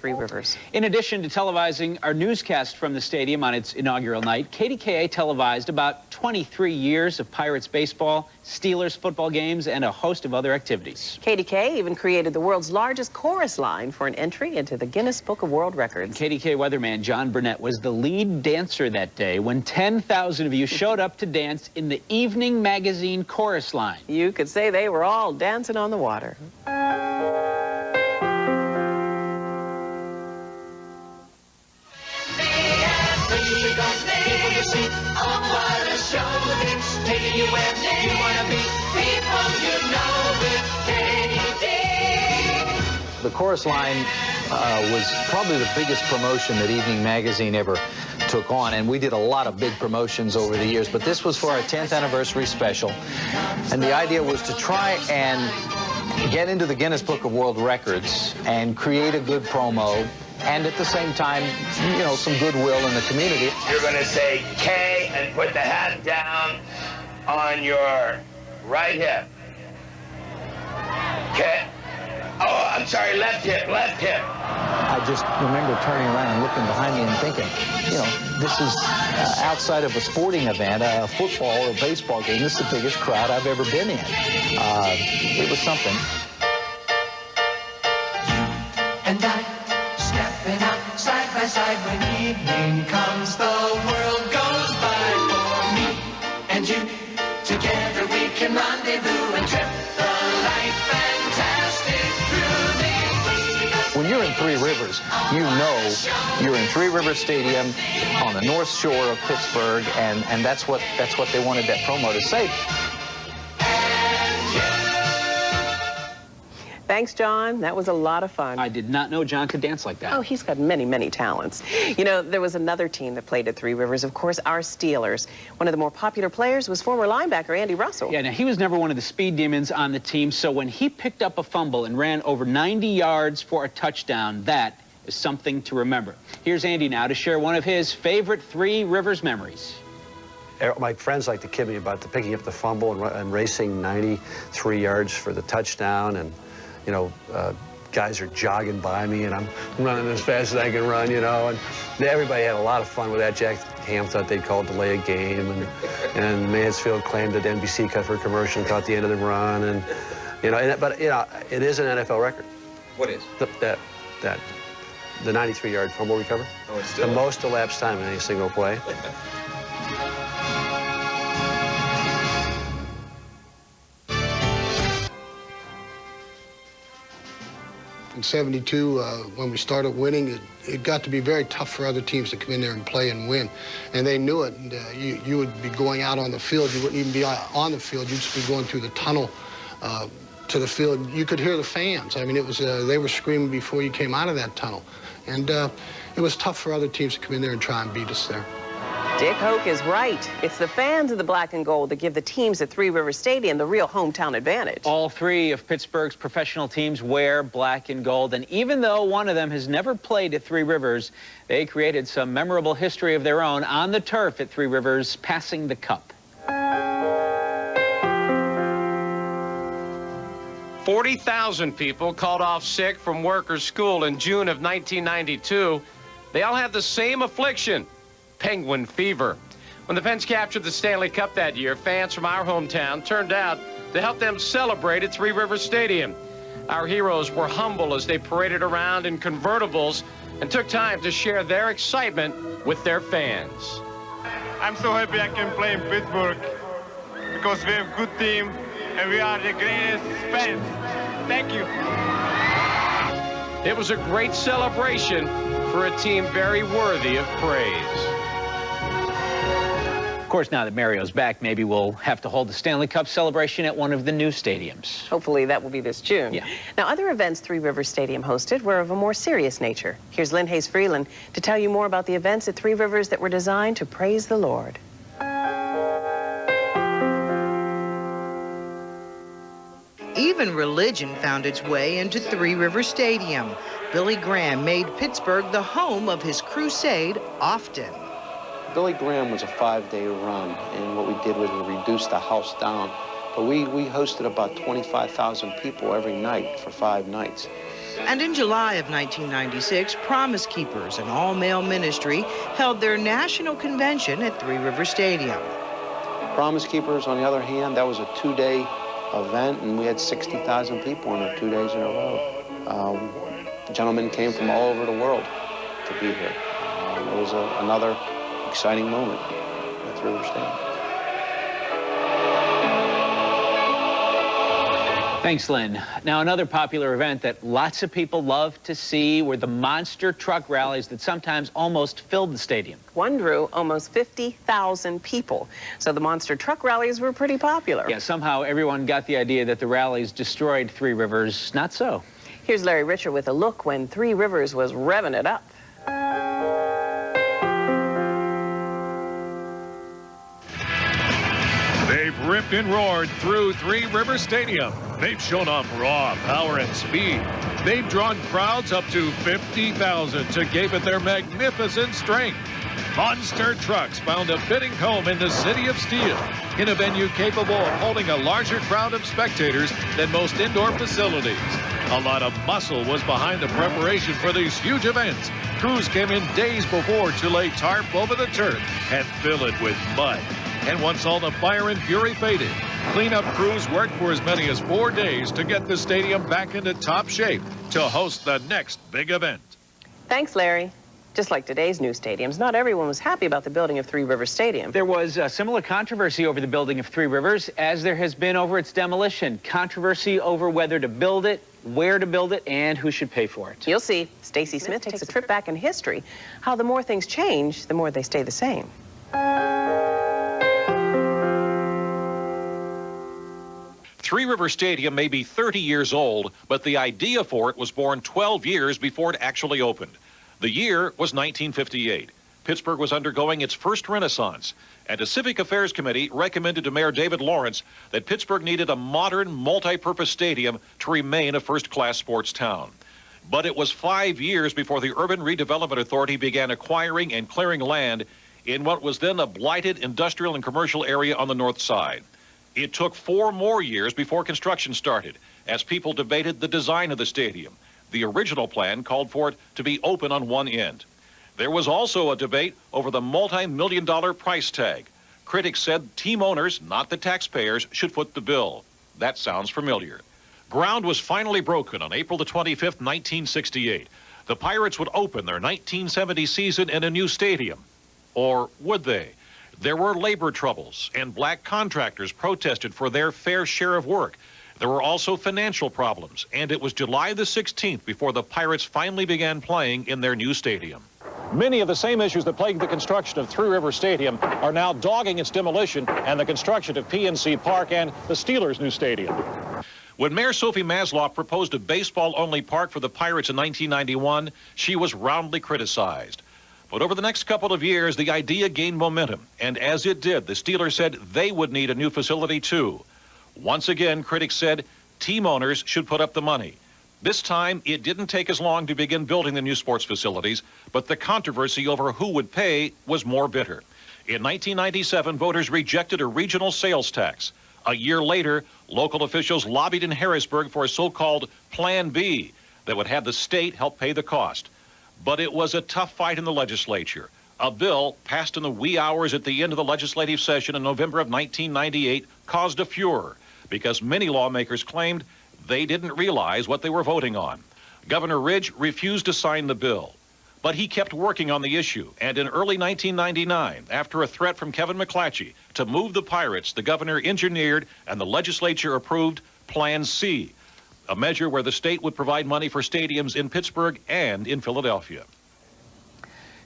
Three Rivers. In addition to televising our newscast from the stadium on its inaugural night, KDKA televised about 23 years of Pirates baseball, Steelers football games, and a host of other activities. KDKA even created the world's largest chorus line for an entry into the Guinness Book of World Records. KDKA weatherman John Burnett was the lead dancer that day when 10,000 of you showed up to dance in the Evening Magazine chorus line. You could say they were all dancing on the water. The chorus line was probably the biggest promotion that Evening Magazine ever took on, and we did a lot of big promotions over the years, but this was for our 10th anniversary special, and the idea was to try and get into the Guinness Book of World Records and create a good promo, and at the same time, you know, some goodwill in the community. You're going to say K and put the hat down on your right hip. K. Oh, I'm sorry, left hip, left hip. I just remember turning around and looking behind me and thinking, you know, this is outside of a sporting event, a football or baseball game, this is the biggest crowd I've ever been in. It was something. And I, stepping out side by side when evening comes, the world goes by for me and you. Together we can rendezvous and trip the light fantastic through the. When you're in Three Rivers, you know you're in Three Rivers Stadium on the North Shore of Pittsburgh, and that's what they wanted that promo to say. Thanks, John. That was a lot of fun. I did not know John could dance like that. Oh, he's got many, many talents. You know, there was another team that played at Three Rivers, of course, our Steelers. One of the more popular players was former linebacker Andy Russell. Yeah, now he was never one of the speed demons on the team, so when he picked up a fumble and ran over 90 yards for a touchdown, that is something to remember. Here's Andy now to share one of his favorite Three Rivers memories. My friends like to kid me about picking up the fumble and racing 93 yards for the touchdown, and you know, guys are jogging by me, and I'm running as fast as I can run, you know, and everybody had a lot of fun with that. Jack Ham thought they'd call it delay a game, and Mansfield claimed that NBC cut for a commercial and caught the end of the run, and, you know, but, you know, it is an NFL record. What is? The 93-yard fumble recovery. Oh, it's still the most elapsed time in any single play. In '72, when we started winning, it got to be very tough for other teams to come in there and play and win. And they knew it. And, you would be going out on the field. You wouldn't even be on the field. You'd just be going through the tunnel to the field. You could hear the fans. I mean, it was they were screaming before you came out of that tunnel. And it was tough for other teams to come in there and try and beat us there. Dick Hoke is right. It's the fans of the black and gold that give the teams at Three Rivers Stadium the real hometown advantage. All three of Pittsburgh's professional teams wear black and gold, and even though one of them has never played at Three Rivers, they created some memorable history of their own on the turf at Three Rivers, passing the cup. 40,000 people called off sick from work or school in June of 1992. They all had the same affliction. Penguin fever. When the Pens captured the Stanley Cup that year, fans from our hometown turned out to help them celebrate at Three Rivers Stadium. Our heroes were humble as they paraded around in convertibles and took time to share their excitement with their fans. I'm so happy I can play in Pittsburgh because we have a good team and we are the greatest fans. Thank you. It was a great celebration for a team very worthy of praise. Of course, now that Mario's back, maybe we'll have to hold the Stanley Cup celebration at one of the new stadiums. Hopefully that will be this June. Yeah. Now, other events Three Rivers Stadium hosted were of a more serious nature. Here's Lynn Hayes Freeland to tell you more about the events at Three Rivers that were designed to praise the Lord. Even religion found its way into Three Rivers Stadium. Billy Graham made Pittsburgh the home of his crusade often. Billy Graham was a 5-day run, and what we did was we reduced the house down. But we hosted about 25,000 people every night for 5 nights. And in July of 1996, Promise Keepers, an all-male ministry, held their national convention at Three River Stadium. Promise Keepers, on the other hand, that was a two-day event, and we had 60,000 people in it 2 days in a row. Gentlemen came from all over the world to be here. It was another exciting moment at Three River Stadium. Thanks, Lynn. Now, another popular event that lots of people love to see were the monster truck rallies that sometimes almost filled the stadium. One drew almost 50,000 people. So the monster truck rallies were pretty popular. Yeah, somehow everyone got the idea that the rallies destroyed Three Rivers. Not so. Here's Larry Richer with a look when Three Rivers was revving it up. They've ripped and roared through Three River Stadium. They've shown off raw power and speed. They've drawn crowds up to 50,000 to gape at their magnificent strength. Monster trucks found a fitting home in the City of Steel, in a venue capable of holding a larger crowd of spectators than most indoor facilities. A lot of muscle was behind the preparation for these huge events. Crews came in days before to lay tarp over the turf and fill it with mud. And once all the fire and fury faded, cleanup crews worked for as many as 4 days to get the stadium back into top shape to host the next big event. Thanks, Larry. Just like today's new stadiums, not everyone was happy about the building of Three Rivers Stadium. There was a similar controversy over the building of Three Rivers as there has been over its demolition. Controversy over whether to build it, where to build it, and who should pay for it. You'll see. Stacy Smith takes a trip back in history, how the more things change, the more they stay the same. Three River Stadium may be 30 years old, but the idea for it was born 12 years before it actually opened. The year was 1958. Pittsburgh was undergoing its first renaissance, and a Civic Affairs Committee recommended to Mayor David Lawrence that Pittsburgh needed a modern, multi-purpose stadium to remain a first-class sports town. But it was 5 years before the Urban Redevelopment Authority began acquiring and clearing land in what was then a blighted industrial and commercial area on the north side. It took 4 more years before construction started, as people debated the design of the stadium. The original plan called for it to be open on one end. There was also a debate over the multi-million-dollar price tag. Critics said team owners, not the taxpayers, should foot the bill. That sounds familiar. Ground was finally broken on April the 25th, 1968. The Pirates would open their 1970 season in a new stadium. Or would they? There were labor troubles, and black contractors protested for their fair share of work. There were also financial problems, and it was July the 16th before the Pirates finally began playing in their new stadium. Many of the same issues that plagued the construction of Three River Stadium are now dogging its demolition and the construction of PNC Park and the Steelers' new stadium. When Mayor Sophie Masloff proposed a baseball-only park for the Pirates in 1991, she was roundly criticized. But over the next couple of years, the idea gained momentum, and as it did, the Steelers said they would need a new facility too. Once again, critics said team owners should put up the money. This time, it didn't take as long to begin building the new sports facilities, but the controversy over who would pay was more bitter. In 1997, voters rejected a regional sales tax. A year later, local officials lobbied in Harrisburg for a so-called Plan B that would have the state help pay the cost. But it was a tough fight in the legislature. A bill passed in the wee hours at the end of the legislative session in November of 1998 caused a furor because many lawmakers claimed they didn't realize what they were voting on. Governor Ridge refused to sign the bill, but he kept working on the issue. And in early 1999, after a threat from Kevin McClatchy to move the Pirates, the governor engineered and the legislature approved Plan C, a measure where the state would provide money for stadiums in Pittsburgh and in Philadelphia.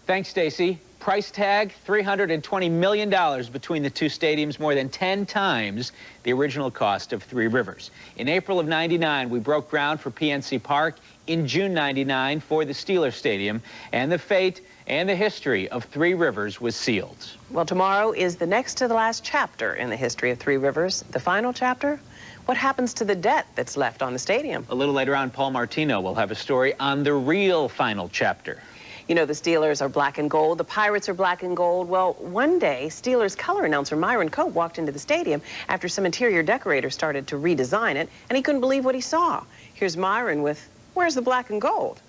Thanks, Stacy. Price tag, $320 million between the two stadiums, more than 10 times the original cost of Three Rivers. In April of '99, we broke ground for PNC Park. In June '99 for the Steelers Stadium, and the fate and the history of Three Rivers was sealed. Well, tomorrow is the next to the last chapter in the history of Three Rivers. The final chapter? What happens to the debt that's left on the stadium? A little later on, Paul Martino will have a story on the real final chapter. You know, the Steelers are black and gold. The Pirates are black and gold. Well, one day, Steelers color announcer Myron Cope walked into the stadium after some interior decorator started to redesign it, and he couldn't believe what he saw. Here's Myron with Where's the black and gold?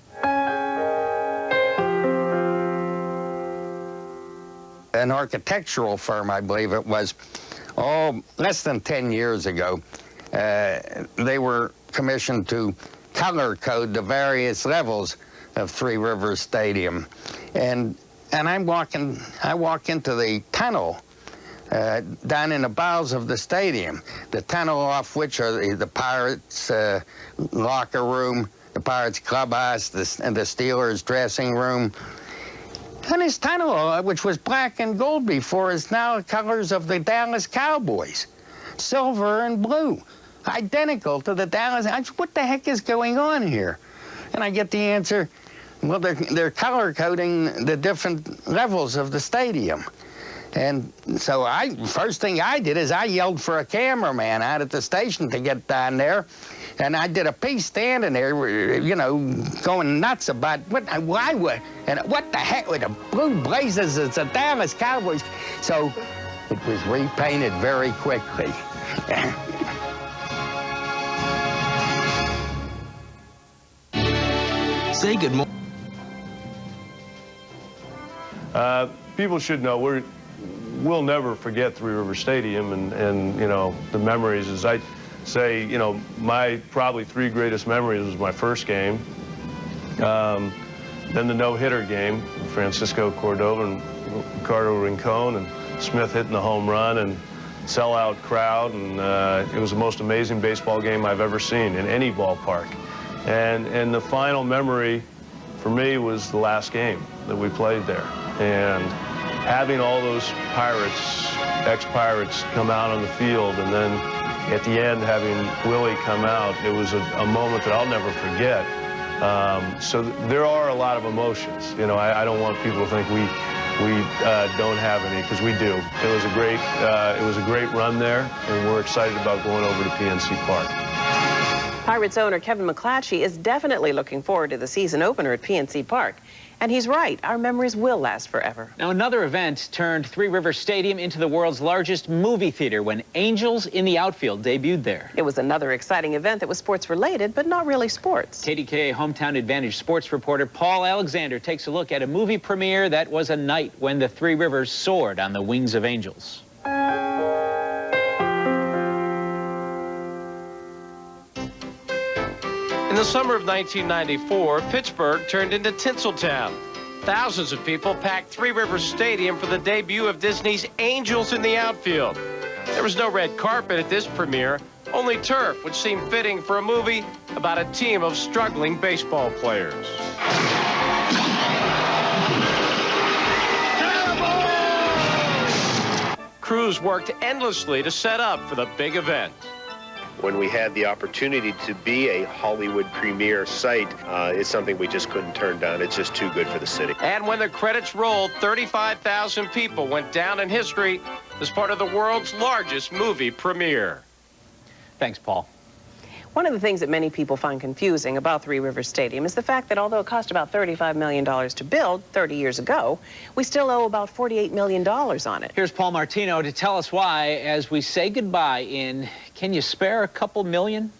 An architectural firm, I believe it was, less than 10 years ago, they were commissioned to color code the various levels of Three Rivers Stadium. And I walk into the tunnel down in the bowels of the stadium, the tunnel off which are the Pirates' locker room, the Pirates clubhouse, and the Steelers' dressing room. And this tunnel, which was black and gold before, is now the colors of the Dallas Cowboys, silver and blue, identical to the Dallas. What the heck is going on here? And I get the answer, well, they're color coding the different levels of the stadium. And so first thing I did is I yelled for a cameraman out at the station to get down there. And I did a piece standing there, you know, going nuts about what the heck with the blue blazers, it's the Dallas Cowboys. So it was repainted very quickly. Say good morning. People should know we'll never forget Three Rivers Stadium and you know, the memories. As I say, you know, my probably three greatest memories was my first game, then the no-hitter game, Francisco Cordova and Ricardo Rincon, and Smith hitting the home run, and sellout crowd, and it was the most amazing baseball game I've ever seen in any ballpark. And the final memory for me was the last game that we played there, and having all those Pirates, ex-Pirates, come out on the field, and then at the end having Willie come out, it was a moment that I'll never forget. So there are a lot of emotions. You know, I don't want people to think we don't have any, because we do. It was a great run there, and we're excited about going over to PNC Park. Pirates owner Kevin McClatchy is definitely looking forward to the season opener at PNC Park. And he's right, our memories will last forever. Now, another event turned Three Rivers Stadium into the world's largest movie theater when Angels in the Outfield debuted there. It was another exciting event that was sports-related, but not really sports. KDKA Hometown Advantage sports reporter Paul Alexander takes a look at a movie premiere that was a night when the Three Rivers soared on the wings of angels. In the summer of 1994, Pittsburgh turned into Tinseltown. Thousands of people packed Three Rivers Stadium for the debut of Disney's Angels in the Outfield. There was no red carpet at this premiere, only turf, which seemed fitting for a movie about a team of struggling baseball players. Crews worked endlessly to set up for the big event. When we had the opportunity to be a Hollywood premiere site, it's something we just couldn't turn down. It's just too good for the city. And when the credits rolled, 35,000 people went down in history as part of the world's largest movie premiere. Thanks, Paul. One of the things that many people find confusing about Three Rivers Stadium is the fact that although it cost about $35 million to build 30 years ago, we still owe about $48 million on it. Here's Paul Martino to tell us why as we say goodbye in Can You Spare a Couple Million?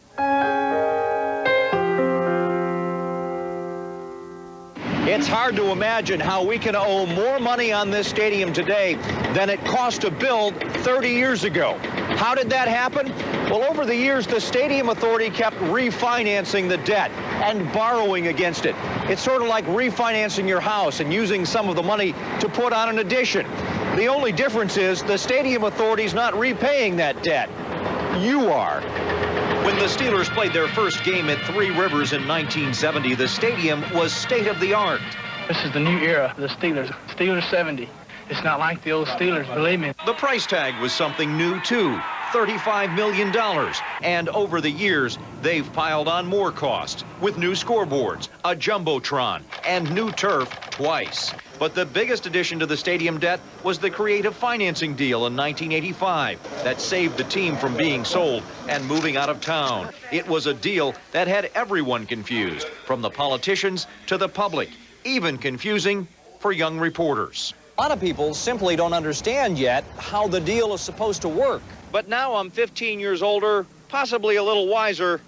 It's hard to imagine how we can owe more money on this stadium today than it cost to build 30 years ago. How did that happen? Well, over the years, the Stadium Authority kept refinancing the debt and borrowing against it. It's sort of like refinancing your house and using some of the money to put on an addition. The only difference is the Stadium Authority's not repaying that debt. You are. When the Steelers played their first game at Three Rivers in 1970, the stadium was state-of-the-art. This is the new era of the Steelers. Steelers 70. It's not like the old Steelers, believe me. The price tag was something new, too. $35 million. And over the years, they've piled on more costs with new scoreboards, a jumbotron, and new turf twice. But the biggest addition to the stadium debt was the creative financing deal in 1985 that saved the team from being sold and moving out of town. It was a deal that had everyone confused, from the politicians to the public, even confusing for young reporters. A lot of people simply don't understand yet how the deal is supposed to work. But now I'm 15 years older, possibly a little wiser,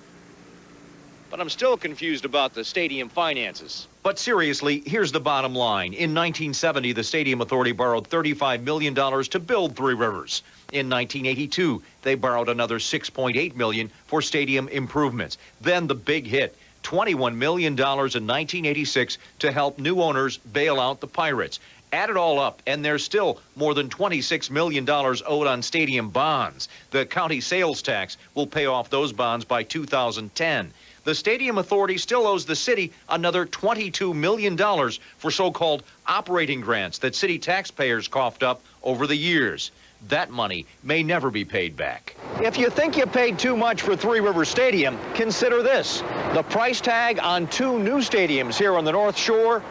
but I'm still confused about the stadium finances. But seriously, here's the bottom line. In 1970, the Stadium Authority borrowed $35 million to build Three Rivers. In 1982, they borrowed another $6.8 million for stadium improvements. Then the big hit, $21 million in 1986 to help new owners bail out the Pirates. Add it all up, and there's still more than $26 million owed on stadium bonds. The county sales tax will pay off those bonds by 2010. The Stadium Authority still owes the city another $22 million for so-called operating grants that city taxpayers coughed up over the years. That money may never be paid back. If you think you paid too much for Three Rivers Stadium, consider this. The price tag on two new stadiums here on the North Shore,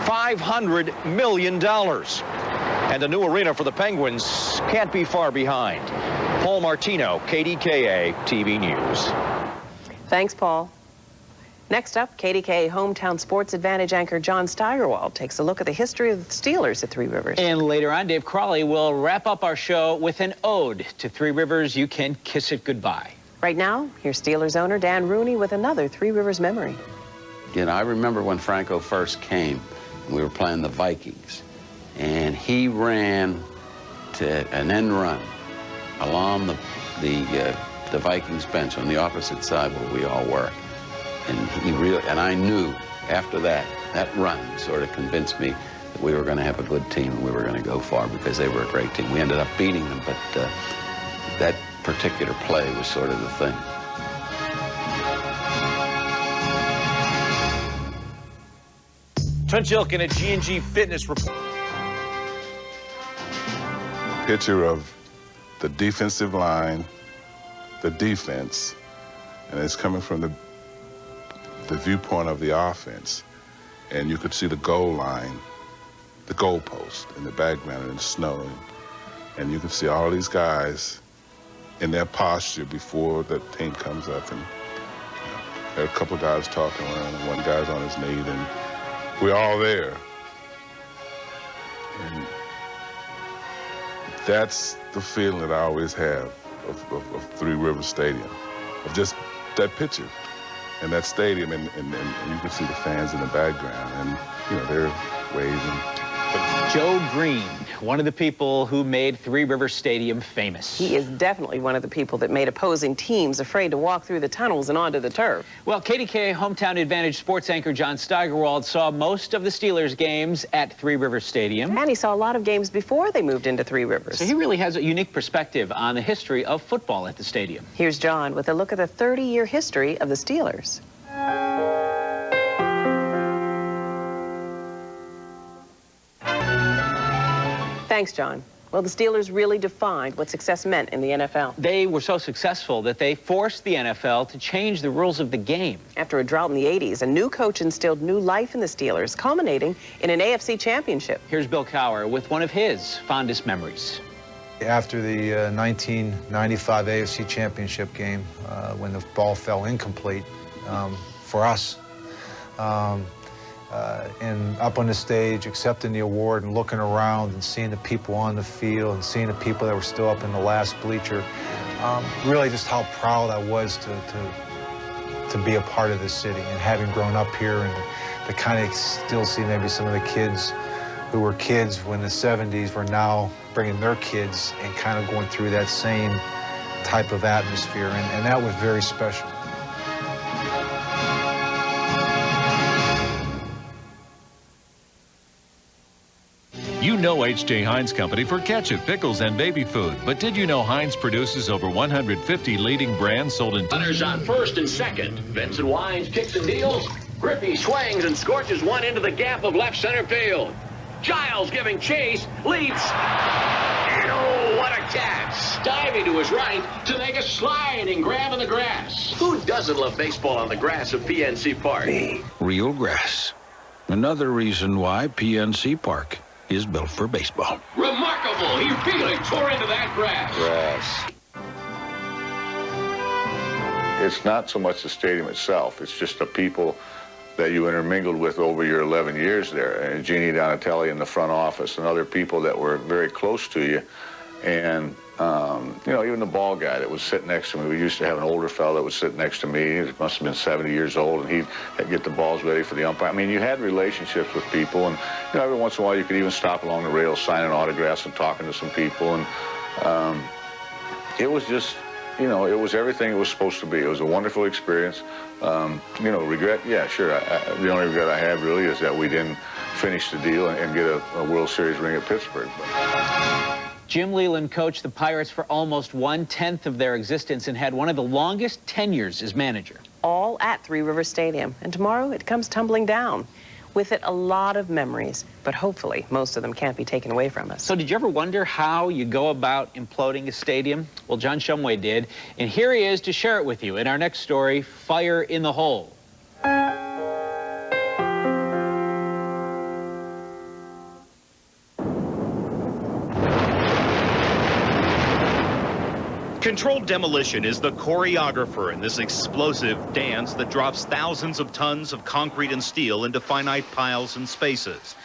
$500 million. And the new arena for the Penguins can't be far behind. Paul Martino, KDKA-TV News. Thanks, Paul. Next up, KDKA Hometown Sports Advantage anchor John Steigerwald takes a look at the history of the Steelers at Three Rivers. And later on, Dave Crawley will wrap up our show with an ode to Three Rivers. You can kiss it goodbye. Right now, here's Steelers owner Dan Rooney with another Three Rivers memory. You know, I remember when Franco first came, we were playing the Vikings, and he ran to an end run along the Vikings bench on the opposite side where we all were. And I knew after that run sort of convinced me that we were going to have a good team and we were going to go far because they were a great team. We ended up beating them, but that particular play was sort of the thing. Trent Jilkin at G&G Fitness Report. Picture of the defensive line, the defense, and it's coming from the viewpoint of the offense, and you could see the goal line, the goal post in the background, and it's snowing, and you can see all these guys in their posture before the team comes up, and there are a couple of guys talking around, and one guy's on his knee, and we're all there. And that's the feeling that I always have of Three Rivers Stadium, of just that picture and that stadium, and you can see the fans in the background, and they're waving. Joe Green, one of the people who made Three Rivers Stadium famous. He is definitely one of the people that made opposing teams afraid to walk through the tunnels and onto the turf. Well, KDKA Hometown Advantage sports anchor John Steigerwald saw most of the Steelers games at Three Rivers Stadium. And he saw a lot of games before they moved into Three Rivers. So he really has a unique perspective on the history of football at the stadium. Here's John with a look at the 30-year history of the Steelers. Thanks, John. Well, the Steelers really defined what success meant in the NFL. They were so successful that they forced the NFL to change the rules of the game. After a drought in the 80s, a new coach instilled new life in the Steelers, culminating in an AFC championship. Here's Bill Cowher with one of his fondest memories. After the 1995 AFC championship game, when the ball fell incomplete for us, and up on the stage, accepting the award and looking around and seeing the people on the field and seeing the people that were still up in the last bleacher, really just how proud I was to be a part of this city, and having grown up here and to kind of still see maybe some of the kids who were kids when the 70s were now bringing their kids and kind of going through that same type of atmosphere, and that was very special. You know H.J. Heinz Company for ketchup, pickles, and baby food. But did you know Heinz produces over 150 leading brands sold in... Runners on first and second. Vincent Wines kicks and deals. Griffey swings and scorches one into the gap of left center field. Giles giving chase, leaps. Oh, what a catch. Diving to his right to make a sliding grab in the grass. Who doesn't love baseball on the grass of PNC Park? Real grass. Another reason why PNC Park is built for baseball. Remarkable. He really tore into that grass. It's not so much the stadium itself. It's just the people that you intermingled with over your 11 years there. And Jeannie Donatelli in the front office and other people that were very close to you And, you know, even the ball guy that was sitting next to me, we used to have an older fellow that would sit next to me. He must have been 70 years old, and he'd get the balls ready for the umpire. I mean, you had relationships with people, and, you know, every once in a while you could even stop along the rails signing autographs and talking to some people. And it was just, you know, it was everything it was supposed to be. It was a wonderful experience. You know, regret, yeah, sure. The only regret I have really is that we didn't finish the deal and get a World Series ring at Pittsburgh. Jim Leyland coached the Pirates for almost 1/10 of their existence and had one of the longest tenures as manager. All at Three Rivers Stadium. And tomorrow it comes tumbling down. With it, a lot of memories, but hopefully most of them can't be taken away from us. So did you ever wonder how you go about imploding a stadium? Well, John Shumway did, and here he is to share it with you in our next story, Fire in the Hole. Controlled demolition is the choreographer in this explosive dance that drops thousands of tons of concrete and steel into finite piles and spaces.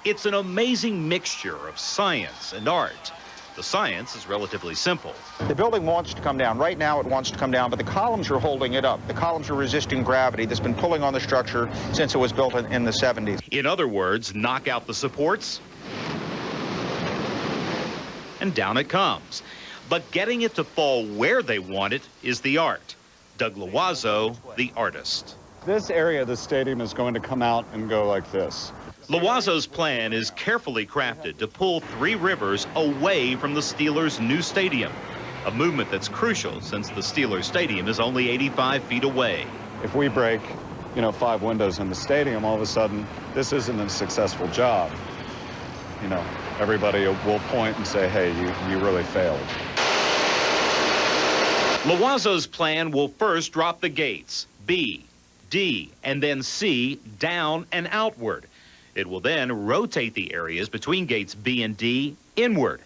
It's an amazing mixture of science and art. The science is relatively simple. The building wants to come down. Right now it wants to come down, but the columns are holding it up. The columns are resisting gravity that's been pulling on the structure since it was built in the 70s. In other words, knock out the supports, and down it comes. But getting it to fall where they want it is the art. Doug Loiseau, the artist. This area of the stadium is going to come out and go like this. Loiseau's plan is carefully crafted to pull Three Rivers away from the Steelers' new stadium, a movement that's crucial since the Steelers' stadium is only 85 feet away. If we break, you know, 5 windows in the stadium, all of a sudden, this isn't a successful job. You know, everybody will point and say, hey, you really failed. Loiseau's plan will first drop the gates, B, D, and then C, down and outward. It will then rotate the areas between gates B and D inward.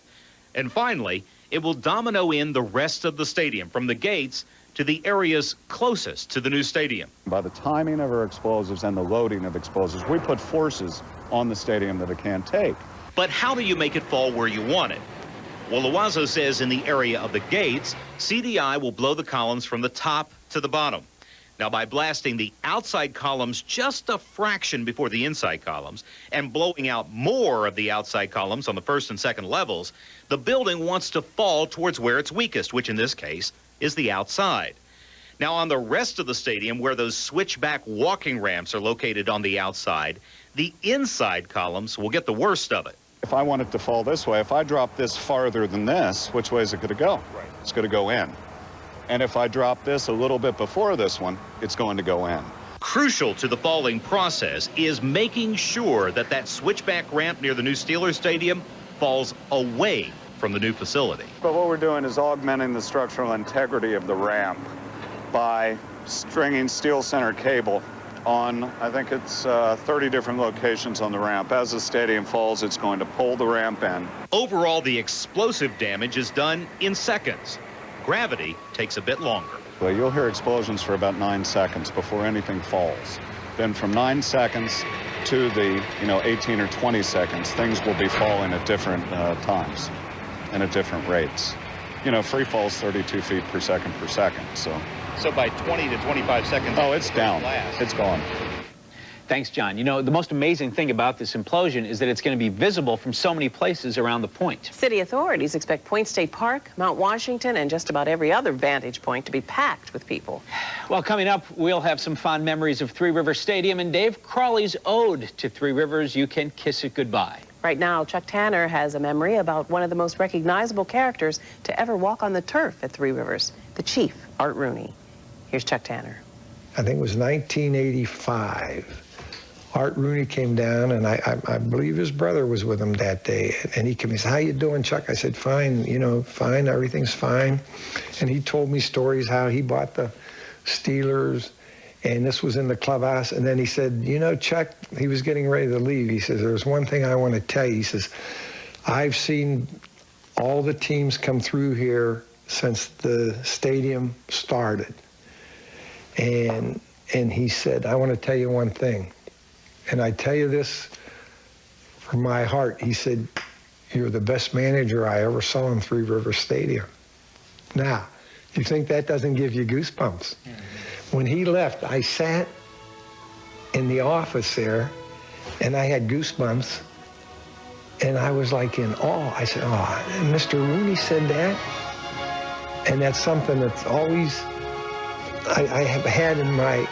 And finally, it will domino in the rest of the stadium from the gates to the areas closest to the new stadium. By the timing of our explosives and the loading of explosives, we put forces on the stadium that it can't take. But how do you make it fall where you want it? Well, Loiseau says in the area of the gates, CDI will blow the columns from the top to the bottom. Now, by blasting the outside columns just a fraction before the inside columns and blowing out more of the outside columns on the first and second levels, the building wants to fall towards where it's weakest, which in this case is the outside. Now, on the rest of the stadium, where those switchback walking ramps are located on the outside, the inside columns will get the worst of it. If I want it to fall this way, if I drop this farther than this, which way is it going to go? Right. It's going to go in. And if I drop this a little bit before this one, it's going to go in. Crucial to the falling process is making sure that that switchback ramp near the new Steelers Stadium falls away from the new facility. But what we're doing is augmenting the structural integrity of the ramp by stringing steel center cable on, I think it's 30 different locations on the ramp. As the stadium falls, it's going to pull the ramp in. Overall, the explosive damage is done in seconds. Gravity takes a bit longer. Well, you'll hear explosions for about 9 seconds before anything falls. Then from 9 seconds to the, 18 or 20 seconds, things will be falling at different times and at different rates. Free fall's 32 feet per second, So by 20 to 25 seconds... Oh, it's down. It's gone. Thanks, John. The most amazing thing about this implosion is that it's going to be visible from so many places around the point. City authorities expect Point State Park, Mount Washington, and just about every other vantage point to be packed with people. Well, coming up, we'll have some fond memories of Three Rivers Stadium and Dave Crawley's ode to Three Rivers, You Can Kiss It Goodbye. Right now, Chuck Tanner has a memory about one of the most recognizable characters to ever walk on the turf at Three Rivers, the Chief, Art Rooney. Here's Chuck Tanner. I think it was 1985. Art Rooney came down, and I believe his brother was with him that day. And he came and said, "How you doing, Chuck?" I said, "Fine, fine, everything's fine." And he told me stories how he bought the Steelers, and this was in the clubhouse. And then he said, "Chuck," he was getting ready to leave. He says, "There's one thing I want to tell you." He says, "I've seen all the teams come through here since the stadium started." And he said, "I want to tell you one thing. And I tell you this from my heart." He said, you're the best manager I ever saw in Three Rivers Stadium. Now, you think that doesn't give you goosebumps? When he left, I sat in the office there, and I had goosebumps, and I was like in awe. I said, oh, and Mr. Rooney said that? And that's something that's always, I have had in my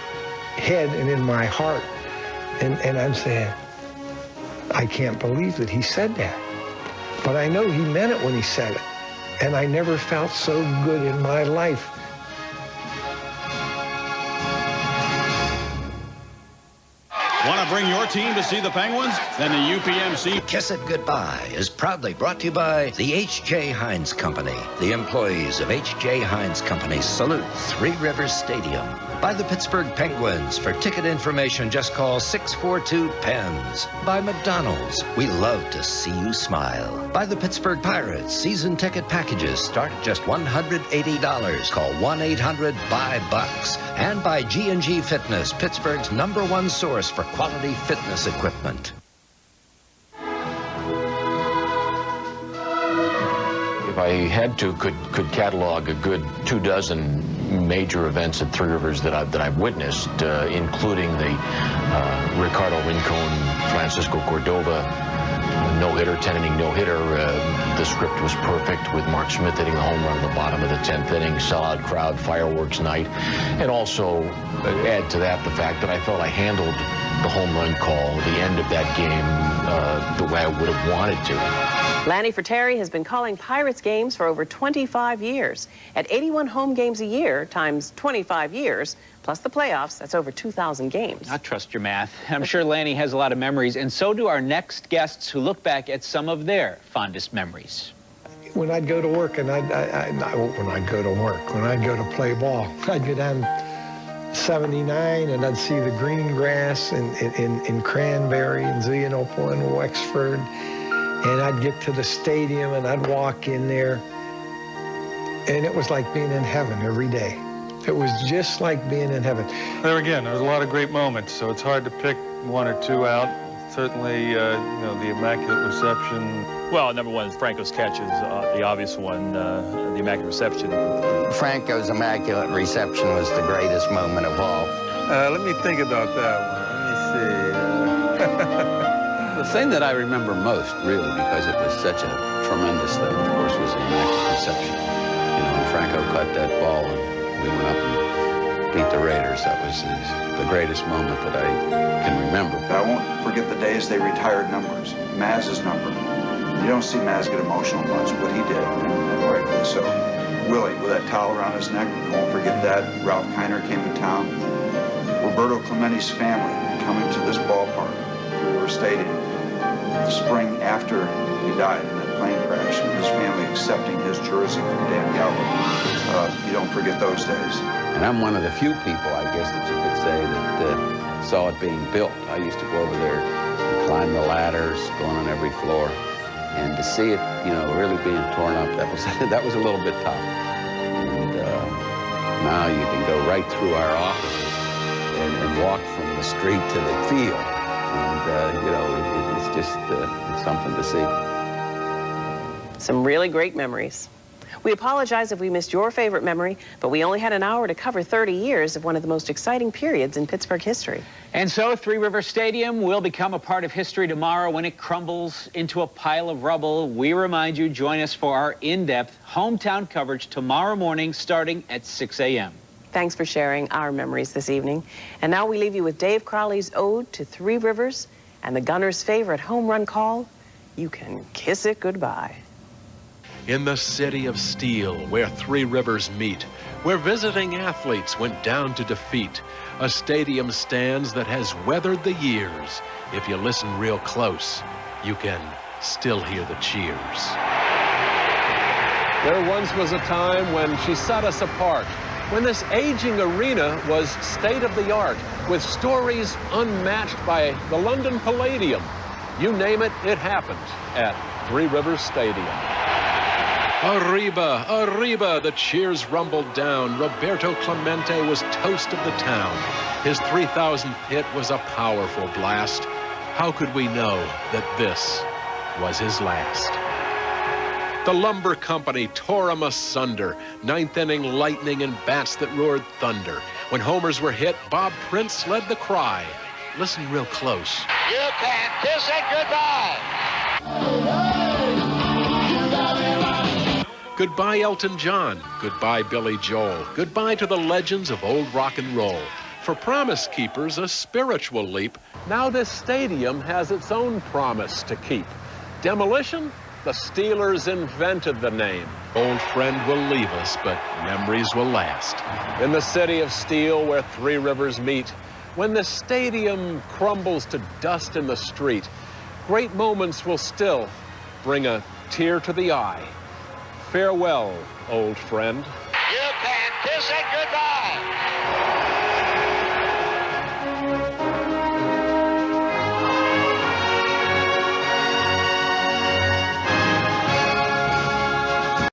head and in my heart. And I'm saying, I can't believe that he said that. But I know he meant it when he said it. And I never felt so good in my life. Want to bring your team to see the Penguins? Then the UPMC Kiss It Goodbye is proudly brought to you by the H.J. Heinz Company. The employees of H.J. Heinz Company salute Three Rivers Stadium. By the Pittsburgh Penguins. For ticket information, just call 642-PENS. By McDonald's. We love to see you smile. By the Pittsburgh Pirates. Season ticket packages start at just $180. Call 1-800-BUY-BUCKS. And by G&G Fitness, Pittsburgh's #1 source for quality fitness equipment. If I had to, could catalog a good 24 major events at Three Rivers that I've witnessed, including the Ricardo Rincon, Francisco Cordova no-hitter, 10-inning no-hitter. The script was perfect with Mark Smith hitting the home run in the bottom of the 10th inning, sellout crowd, fireworks night, and also add to that the fact that I felt I handled the home run call, the end of that game, the way I would have wanted to. Lanny Fratteri has been calling Pirates games for over 25 years. At 81 home games a year times 25 years, plus the playoffs, that's over 2,000 games. I trust your math. I'm sure Lanny has a lot of memories, and so do our next guests who look back at some of their fondest memories. When I'd go to work, and when I'd go to play ball, I'd go down 79, and I'd see the green grass in Cranberry and Zionopol and Wexford. And I'd get to the stadium, and I'd walk in there, and it was like being in heaven every day. It was just like being in heaven. There again, there was a lot of great moments, so it's hard to pick one or two out. Certainly, the Immaculate Reception. Well, number one is Franco's catch is the obvious one, the Immaculate Reception. Franco's Immaculate Reception was the greatest moment of all. Let me think about that one. Let me see. The thing that I remember most, really, because it was such a tremendous thing, of course, was the Immaculate Reception. You know, when Franco caught that ball and we went up and beat the Raiders, that was the greatest moment that I can remember. I won't forget the days they retired numbers. Maz's number. You don't see Maz get emotional much, but he did, and rightfully so. Willie, with that towel around his neck, won't forget that. Ralph Kiner came to town. Roberto Clementi's family coming to this ballpark, Three River Stadium, the spring after he died in that plane crash, and his family accepting his jersey from Dan Galvin. You don't forget those days. And I'm one of the few people, I guess, that you could say that saw it being built. I used to go over there and climb the ladders, going on every floor, and to see it, really being torn up, that was a little bit tough. And now you can go right through our offices and walk from the street to the field. And, it's just it's something to see. Some really great memories. We apologize if we missed your favorite memory, but we only had an hour to cover 30 years of one of the most exciting periods in Pittsburgh history. And so Three River Stadium will become a part of history tomorrow when it crumbles into a pile of rubble. We remind you, join us for our in-depth hometown coverage tomorrow morning starting at 6 a.m. Thanks for sharing our memories this evening. And now we leave you with Dave Crowley's ode to Three Rivers and the Gunners' favorite home run call, "You Can Kiss It Goodbye." In the city of steel, where Three Rivers meet, where visiting athletes went down to defeat, a stadium stands that has weathered the years. If you listen real close, you can still hear the cheers. There once was a time when she set us apart, when this aging arena was state-of-the-art, with stories unmatched by the London Palladium. You name it, it happened at Three Rivers Stadium. Arriba, arriba, the cheers rumbled down. Roberto Clemente was toast of the town. His 3,000th hit was a powerful blast. How could we know that this was his last? The lumber company tore 'em asunder. Ninth inning lightning and bats that roared thunder. When homers were hit, Bob Prince led the cry. Listen real close. You can kiss it goodbye. Goodbye, Elton John. Goodbye, Billy Joel. Goodbye to the legends of old rock and roll. For Promise Keepers, a spiritual leap, now this stadium has its own promise to keep. Demolition? The Steelers invented the name. Old friend will leave us, but memories will last. In the city of steel where three rivers meet, when the stadium crumbles to dust in the street, great moments will still bring a tear to the eye. Farewell, old friend. You can kiss it goodbye.